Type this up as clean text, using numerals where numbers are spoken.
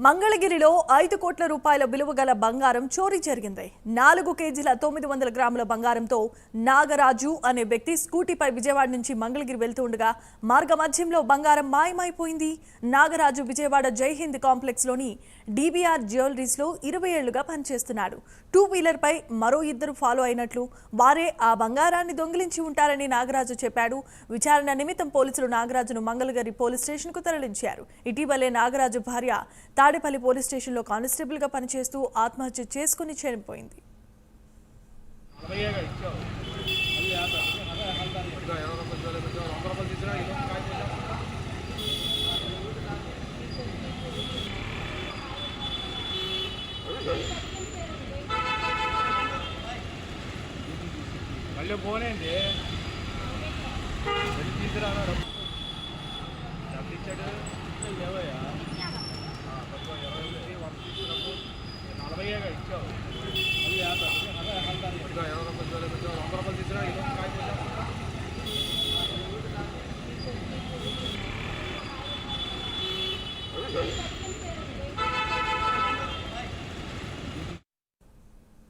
మంగళగిరిలో 5 కోట్ల రూపాయల విలువ గల బంగారం చోరీ జరిగింది. 4 కేజీల 900 గ్రాముల బంగారంతో నాగరాజు అనే వ్యక్తి స్కూటీపై విజయవాడ నుంచి మంగళగిరి వెళ్తూ ఉండగా మార్గమధ్యంలో బంగారం మాయమైపోయింది. నాగరాజు విజయవాడ జైహింద్ కాంప్లెక్స్ లోని డీబీఆర్ జ్యువెలరీస్ లో 20 ఏళ్లుగా పనిచేస్తున్నాడు. 2 వీలర్ పై మరో ఇద్దరు ఫాలో అయినట్లు వారే ఆ బంగారాన్ని దొంగిలించి ఉంటారని నాగరాజు చెప్పాడు. విచారణ నిమిత్తం పోలీసులు నాగరాజును మంగళగిరి పోలీస్ స్టేషన్ కు తరలించారు. ఇటీవలే నాగరాజు భార్య తాడేపల్లి పోలీస్ స్టేషన్లో కానిస్టేబుల్ గా పనిచేస్తూ ఆత్మహత్య చేసుకుని చనిపోయింది. Thank you.